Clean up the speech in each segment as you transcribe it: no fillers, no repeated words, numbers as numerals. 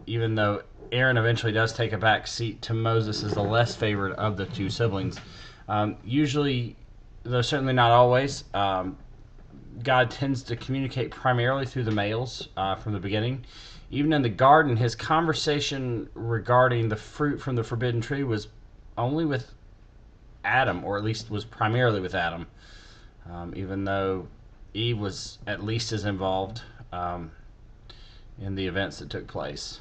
even though Aaron eventually does take a back seat to Moses as the less favored of the two siblings. Usually, though certainly not always, God tends to communicate primarily through the males from the beginning. Even in the garden, his conversation regarding the fruit from the forbidden tree was only with Adam, or at least was primarily with Adam, even though Eve was at least as involved in the events that took place.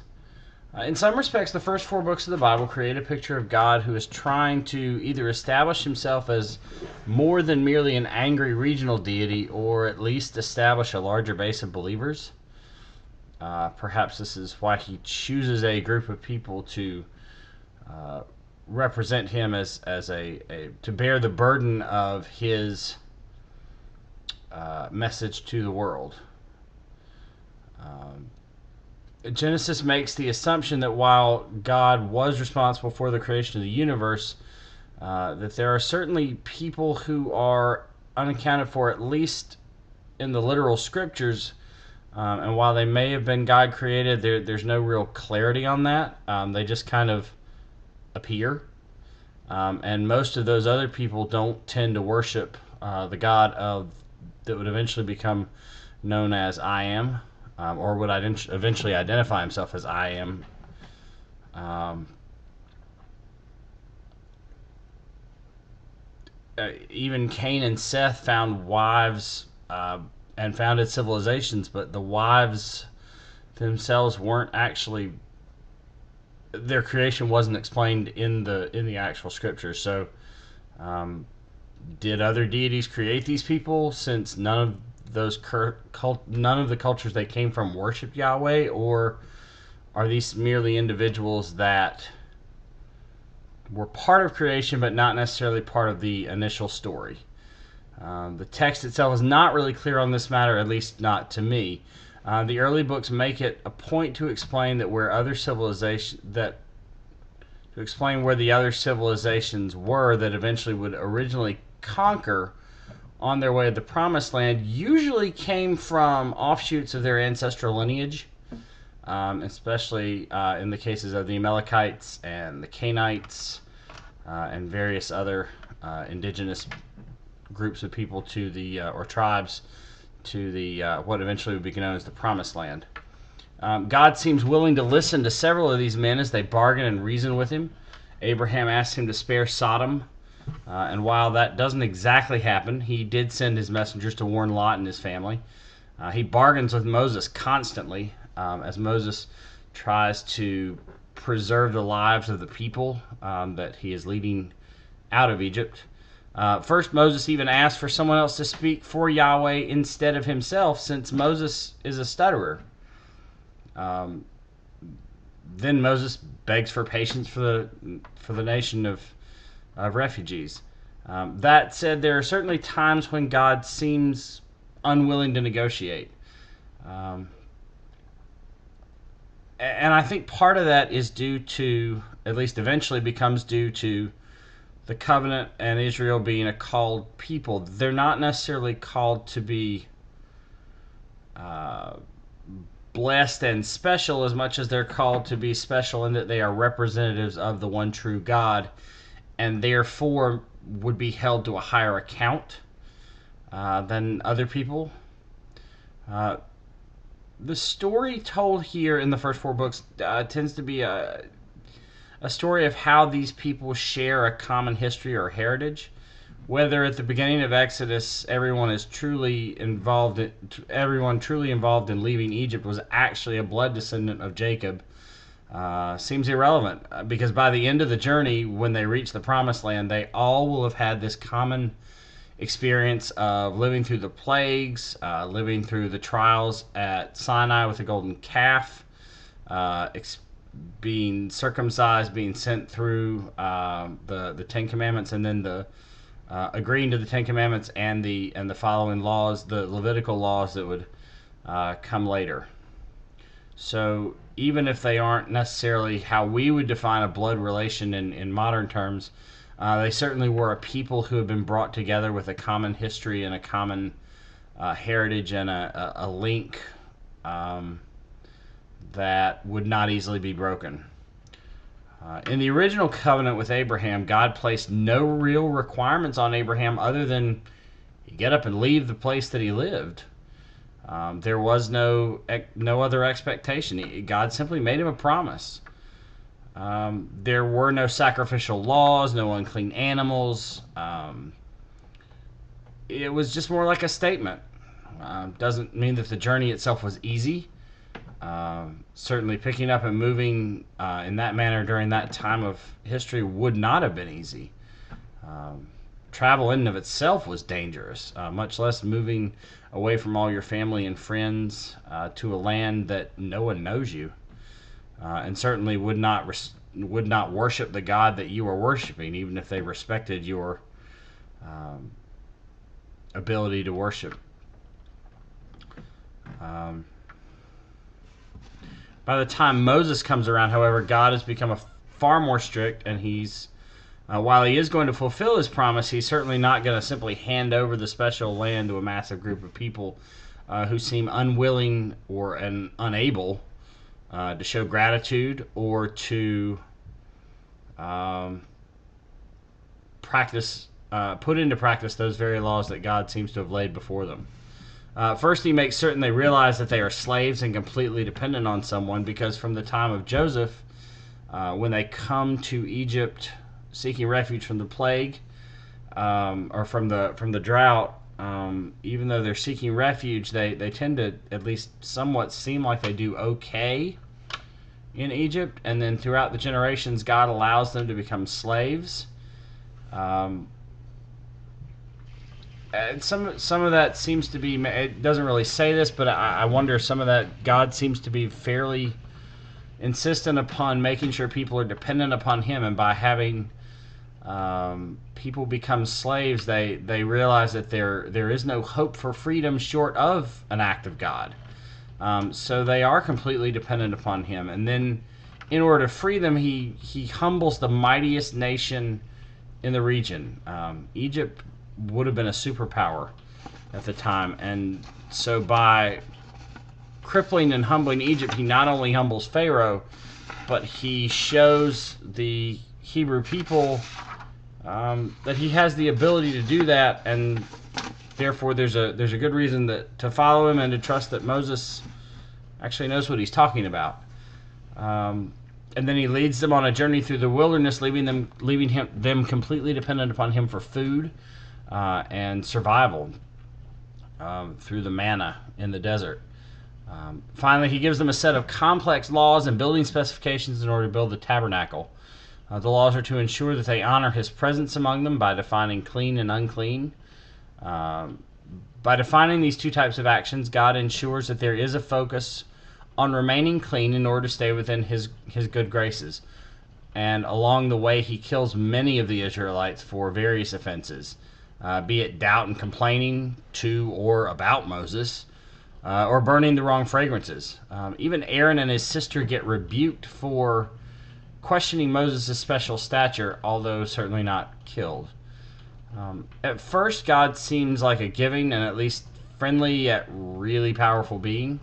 In some respects, the first four books of the Bible create a picture of God who is trying to either establish himself as more than merely an angry regional deity, or at least establish a larger base of believers. Perhaps this is why he chooses a group of people to represent him as to bear the burden of his message to the world. Genesis makes the assumption that while God was responsible for the creation of the universe, that there are certainly people who are unaccounted for, at least in the literal scriptures. And while they may have been God created, there's no real clarity on that. They just kind of appear. And most of those other people don't tend to worship the God that would eventually become known as I Am, or would eventually identify himself as I Am. Even Cain and Seth found wives and founded civilizations, but the wives themselves weren't actually, their creation wasn't explained in the actual scriptures. So, did other deities create these people? Since none of the cultures they came from worshiped Yahweh, or are these merely individuals that were part of creation but not necessarily part of the initial story? The text itself is not really clear on this matter, at least not to me. The early books make it a point to explain that where other civilization that to explain where the other civilizations were that eventually would originally conquer on their way to the Promised Land usually came from offshoots of their ancestral lineage, especially in the cases of the Amalekites and the Canaanites and various other indigenous groups of people to the or tribes to the what eventually would be known as the Promised Land. God seems willing to listen to several of these men as they bargain and reason with him. Abraham asks him to spare Sodom, and while that doesn't exactly happen, he did send his messengers to warn Lot and his family. He bargains with Moses constantly as Moses tries to preserve the lives of the people that he is leading out of Egypt. First, Moses even asked for someone else to speak for Yahweh instead of himself, since Moses is a stutterer. Then Moses begs for patience for the nation of refugees. That said, there are certainly times when God seems unwilling to negotiate. And I think part of that is due to, at least eventually becomes due to, the covenant and Israel being a called people. They're not necessarily called to be blessed and special as much as they're called to be special in that they are representatives of the one true God, and therefore would be held to a higher account than other people. The story told here in the first four books tends to be a story of how these people share a common history or heritage. Whether at the beginning of Exodus everyone truly involved in leaving Egypt was actually a blood descendant of Jacob seems irrelevant, because by the end of the journey, when they reach the Promised Land, they all will have had this common experience of living through the plagues, living through the trials at Sinai with the golden calf, being circumcised, being sent through the Ten Commandments, and then the agreeing to the Ten Commandments and the following laws, the Levitical laws that would come later. So even if they aren't necessarily how we would define a blood relation in modern terms, they certainly were a people who have been brought together with a common history and a common heritage and a link that would not easily be broken. In the original covenant with Abraham, God placed no real requirements on Abraham other than he get up and leave the place that he lived. There was no other expectation. God simply made him a promise. There were no sacrificial laws, no unclean animals. It was just more like a statement. Doesn't mean that the journey itself was easy. Certainly picking up and moving in that manner during that time of history would not have been easy. Travel in and of itself was dangerous, much less moving away from all your family and friends to a land that no one knows you, and certainly would not worship the God that you were worshiping, even if they respected your ability to worship. By the time Moses comes around, however, God has become far more strict, and he's while he is going to fulfill his promise, he's certainly not going to simply hand over the special land to a massive group of people who seem unwilling or unable to show gratitude or to put into practice those very laws that God seems to have laid before them. First, he makes certain they realize that they are slaves and completely dependent on someone, because from the time of Joseph, when they come to Egypt seeking refuge from the plague or from the drought, even though they're seeking refuge, they tend to at least somewhat seem like they do okay in Egypt, and then throughout the generations, God allows them to become slaves. And some of that seems to be, it doesn't really say this, but I wonder, some of that God seems to be fairly insistent upon making sure people are dependent upon him, and by having people become slaves, they realize that there is no hope for freedom short of an act of God. So they are completely dependent upon him, and then in order to free them, he humbles the mightiest nation in the region. Egypt would have been a superpower at the time, and so by crippling and humbling Egypt, he not only humbles Pharaoh, but he shows the Hebrew people that he has the ability to do that, and therefore there's a good reason to follow him and to trust that Moses actually knows what he's talking about. And then he leads them on a journey through the wilderness, leaving them completely dependent upon him for food and survival through the manna in the desert. Finally, he gives them a set of complex laws and building specifications in order to build the tabernacle. The laws are to ensure that they honor his presence among them by defining clean and unclean. By defining these two types of actions, God ensures that there is a focus on remaining clean in order to stay within his good graces. And along the way, he kills many of the Israelites for various offenses, be it doubt and complaining to or about Moses, or burning the wrong fragrances. Even Aaron and his sister get rebuked for questioning Moses' special stature, although certainly not killed. At first, God seems like a giving and at least friendly yet really powerful being,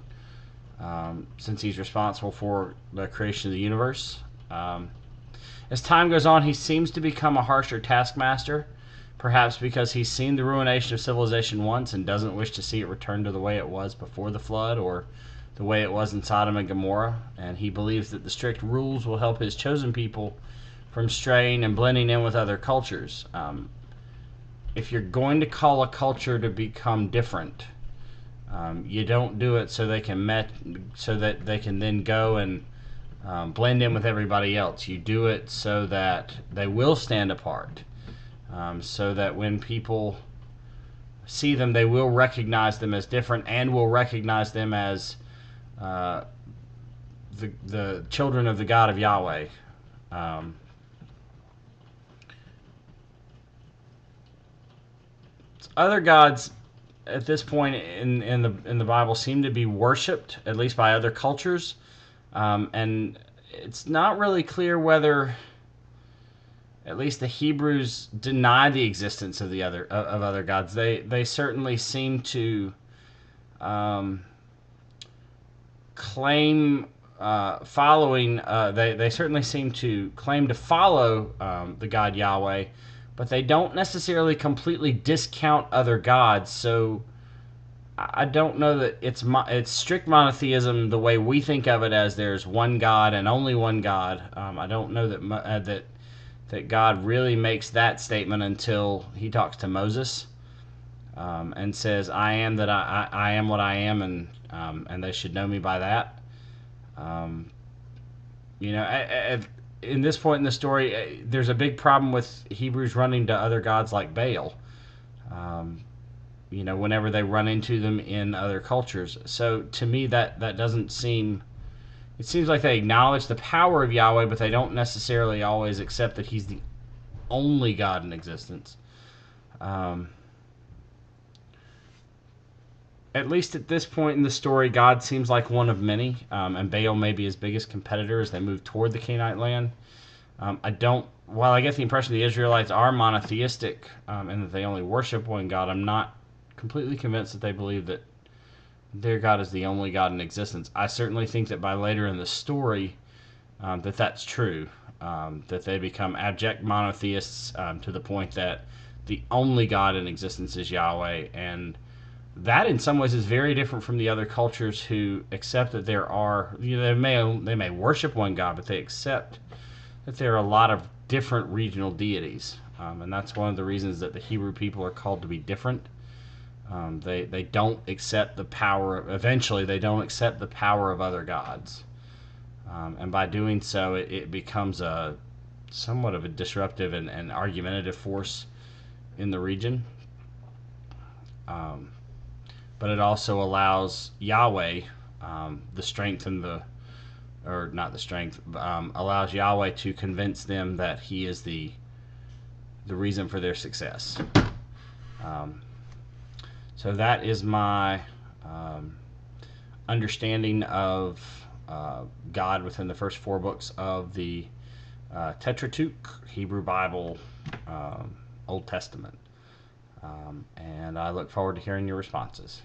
since he's responsible for the creation of the universe. As time goes on, he seems to become a harsher taskmaster, perhaps because he's seen the ruination of civilization once and doesn't wish to see it return to the way it was before the flood, or the way it was in Sodom and Gomorrah, and he believes that the strict rules will help his chosen people from straying and blending in with other cultures. If you're going to call a culture to become different, you don't do it so that they can then go and blend in with everybody else. You do it so that they will stand apart, so that when people see them, they will recognize them as different and will recognize them as the children of the God of Yahweh. Other gods at this point in the Bible seem to be worshipped, at least by other cultures, and it's not really clear whether at least the Hebrews deny the existence of other gods. They certainly seem to claim following, they certainly seem to claim to follow the God Yahweh, but they don't necessarily completely discount other gods. So I don't know that it's strict monotheism the way we think of it, as there's one God and only one God. I don't know that God really makes that statement until he talks to Moses, and says, "I am that I am what I am," and they should know me by that. Um, in this point in the story, there's a big problem with Hebrews running to other gods like Baal. Um, whenever they run into them in other cultures. So to me, that doesn't seem. It seems like they acknowledge the power of Yahweh, but they don't necessarily always accept that He's the only God in existence. Um, at least at this point in the story, God seems like one of many, and Baal may be his biggest competitor as they move toward the Canaanite land. I don't. While I get the impression the Israelites are monotheistic, and that they only worship one God, I'm not completely convinced that they believe that their God is the only God in existence. I certainly think that by later in the story, that's true. That they become abject monotheists, to the point that the only God in existence is Yahweh, and that in some ways is very different from the other cultures who accept that there are. They may worship one God, but they accept that there are a lot of different regional deities, and that's one of the reasons that the Hebrew people are called to be different. They don't accept the power. Eventually, they don't accept the power of other gods, and by doing so, it becomes a somewhat of a disruptive and argumentative force in the region. Um, but it also allows Yahweh the strength and the or not the strength, allows Yahweh to convince them that He is the reason for their success. Um, so that is my understanding of God within the first 4 books of the Tetrateuch, Hebrew Bible, Old Testament. And I look forward to hearing your responses.